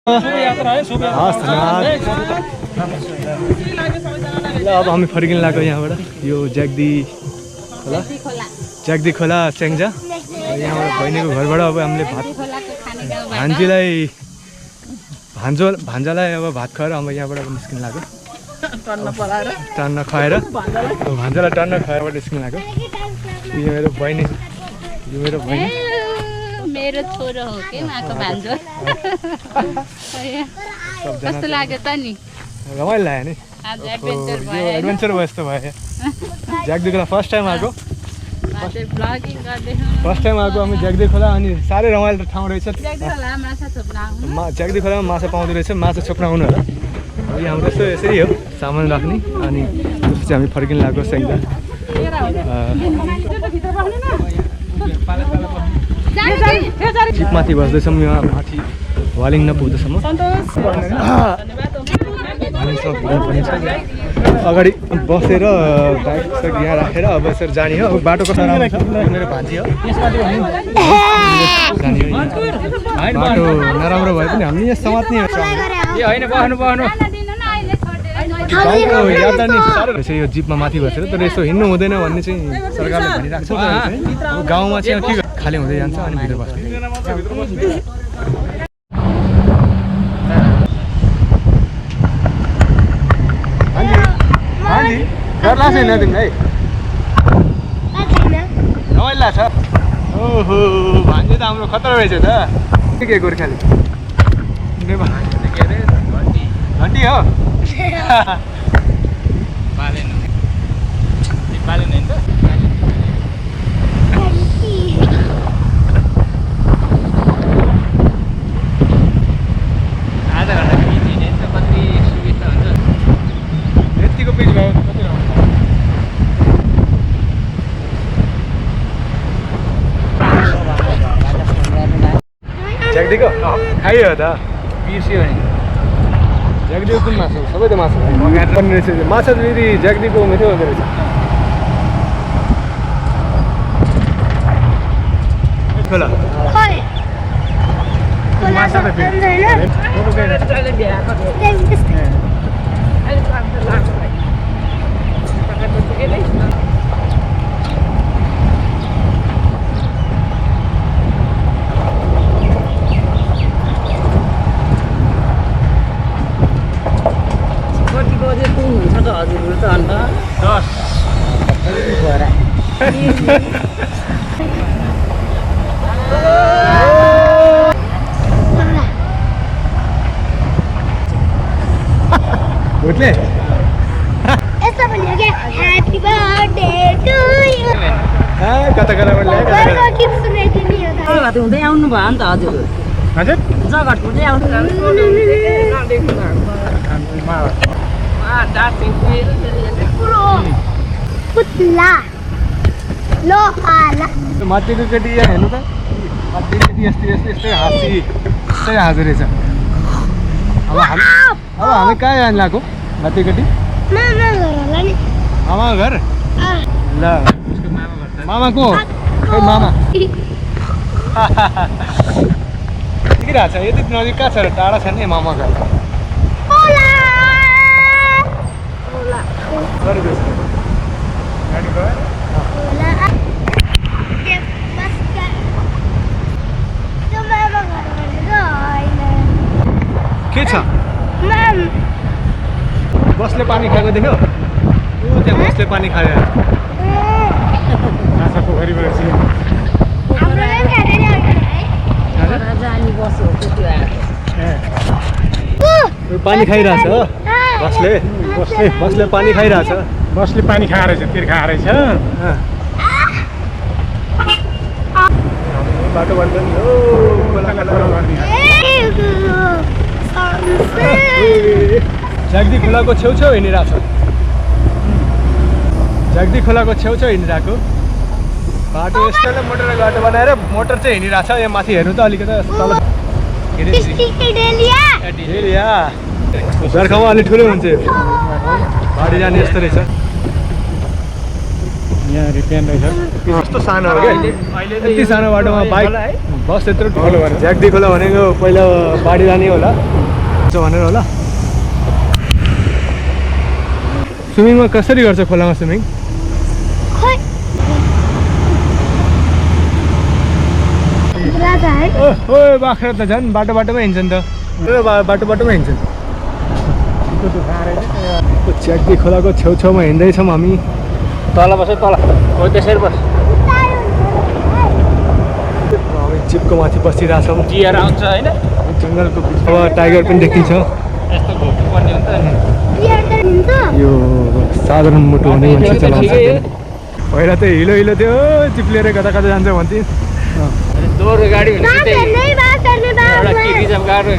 अब हामी फर्किन लाग्यो यहाँबाट यो ज्याग्दी खोला स्याङ्जा यहाँबाट बहिनीको घरबाट अब हामीले भात भान्जालाई अब भात खुवाएर अब यहाँबाट निस्किन लाग्यो टन्न खुवाएर भान्जालाई टन्न खुवाएर निस्किन लाग्यो यो मेरो बहिनी मेरो छोरो हो के माको भान्जो कस्तो लाग्यो त नि रमाइलो लाग्यो नि आज एडभेन्चर भयो एडभेन्चर भयो यस्तो भयो ज्याग्दी खोला फर्स्ट टाइम आएको हामी ज्याग्दी खोला अनि साह्रै रमाइलो ठाउँ रहेछ ज्याग्दी खोलामा माछा पाउँदो रहेछ माछा छोप्न आउनु होला यो हाम्रो यसरी हो सामान राख्ने अनि त्यसपछि हामी फर्किन लाग्यो स्याङ्जा जिपमाथि बस्दैछौँ यहाँ माथि वालिङ नपुग्दासम्म अगाडि बसेर बाइक यहाँ राखेर अब यसरी जाने हो बाटो कस्तो राम्रो छ मेरो भान्जी हो बाटो नराम्रो भए पनि हामीले यहाँ समात्ने यो जिपमा माथि बसेर तर यसो हिँड्नु हुँदैन भन्ने चाहिँ सरकारले भनिरहेको छ गाउँमा चाहिँ के खाली हुँदै जान्छ अनि भित्र बस्ने रमाइलो छ ओहो भान्जी त हाम्रो खतरा रहेछ त के गोर्खाली घन्टी हो आधा घन्टा कति सुविस्ता हुन्छ यतिको पिच भयो कति ज्याग्दीको खाइयो त बिर्सियो नि ज्याग्दीको कुन मासु सबै त मासु पनि रहेछ माछा फेरि ज्याग्दीको मिठो हुँदो रहेछ खोला भुटले यस्तो भन्यो के ह्यापी बर्थडे टु यु कता घरको गीत सुनाइदिनु यो त जगत हुँदै आउनु भयो नि त हजुर जगत हुँदै आउनु पुतला लोहाला माथिको केटी यहाँ हेर्नु त माथिको केटी यस्तै हाँस्दो रहेछ अब हामी कहाँ जानु लाग्यो माथि केटी मामा घर ल मामाको खै मामा देखिरहेको छ यति नजिक कहाँ छ र टाढा छ नि मामा घर गाडी गयो के छ बसले पानी खाएको देख्यो त्यहाँ बसले पानी खायो आशा पोखरीबाट पानी खाइरहेछ बसले पानी खाइरहेछ बसले पानी खाएर रहेछ तिर खाएर रहेछ बाटो बन्द नि हो ज्याग्दी खोलाको छेउछेउ हिँडिरहेको छ ज्याग्दी खोलाको छेउछेउ हिँडिरहेको बाटो यस्तोलाई मोटरको बाटो बनाएर मोटर चाहिँ हिँडिरहेको छ यहाँ माथि हेर्नु त अलिकति तल बर्खामा अलिक ठुलो हुन्छ बाढी जाने यस्तो रहेछ यहाँ रिपेन रहेछ कस्तो सानो हो क्या यति सानो बाटोमा बाइक बस यत्रो ठुलो भएर झ्याक्दी खोला भनेको पहिला बाढी जाने होला भनेर होला स्विमिङमा कसरी गर्छ खोलामा स्विमिङ खोइ राजा है ओ बाख्रा त झन् बाटो बाटोमा हिँड्छ नि त बाटो बाटोमा हिँड्छन् झ्याक्दी खोलाको छेउछाउमा हिँड्दैछौँ हामी तल बस तल हो त्यसरी बस हामी जिपको माथि बसिरहेछौँ टियर आउँछ होइन जङ्गलको बिचमा टाइगर पनि देखिन्छ यस्तो घोप्नु पर्ने हुन्छ नि बियर त हुन्छ यो साधारण मुटु हुने मान्छे चलाउँछ पहिला त हिलो हिलो थियो जिप लिएर कता कता जान्छ भन्थे दोहोरो गाडी बास हेर्ने एउटा के रिजर्भ गाडी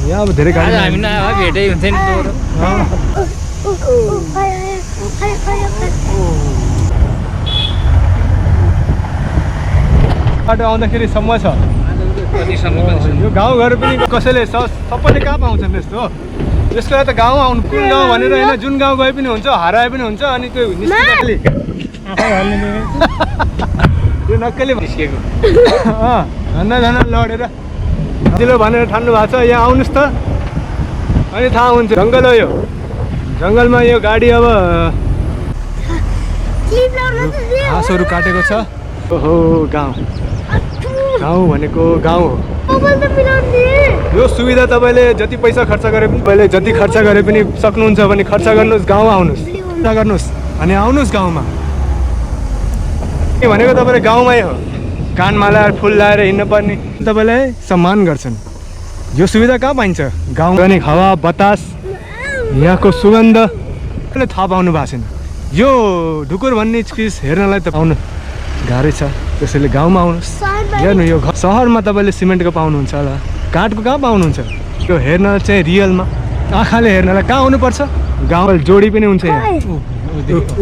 यहाँ अब धेरै गाडी हामी नआए भेटै हुन्थ्यो नि दोहोरो बाटो आउँदाखेरि सम्म छ कतिसम्म यो गाउँघर पनि कसैले सबैले कहाँ पाउँछन् त्यस्तो त्यसको लागि त गाउँ आउनु कुन गाउँ भनेर होइन जुन गाउँ गए पनि हुन्छ हराए पनि हुन्छ अनि त्यो निस्किँदाखेरि त्यो नक्कली निस्केको धन्न धन्न लडेर दिलो भनेर ठान्नु भएको छ यहाँ आउनुहोस् त अनि थाहा हुन्छ जङ्गल हो यो जङ्गलमा यो गाडी अब घाँसहरू काटेको छ ओहो गाउँ गाउँ भनेको गाउँ हो यो सुविधा तपाईँले जति पैसा खर्च गरे पनि तपाईँले जति खर्च गरे पनि सक्नुहुन्छ भने खर्च गर्नुहोस् गाउँ आउनुहोस् गर्नुहोस् अनि आउनुहोस् गाउँमा के भनेको तपाईँले गाउँमै हो कानमा लाएर फुल लाएर हिँड्नु पर्ने तपाईँलाई सम्मान गर्छन् यो सुविधा कहाँ पाइन्छ गाउँ अनि हावा बतास यहाँको सुगन्ध थाहा पाउनु भएको छैन यो ढुकुर भन्ने चिज हेर्नलाई त पाउनु गाह्रै छ त्यसैले गाउँमा आउनुहोस् हेर्नु यो सहरमा तपाईँले सिमेन्टको पाउनुहुन्छ होला काठको कहाँ पाउनुहुन्छ यो हेर्न चाहिँ रियलमा आँखाले हेर्नलाई कहाँ आउनुपर्छ गाउँ जोडी पनि हुन्छ यहाँ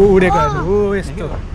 उडेको यस्तो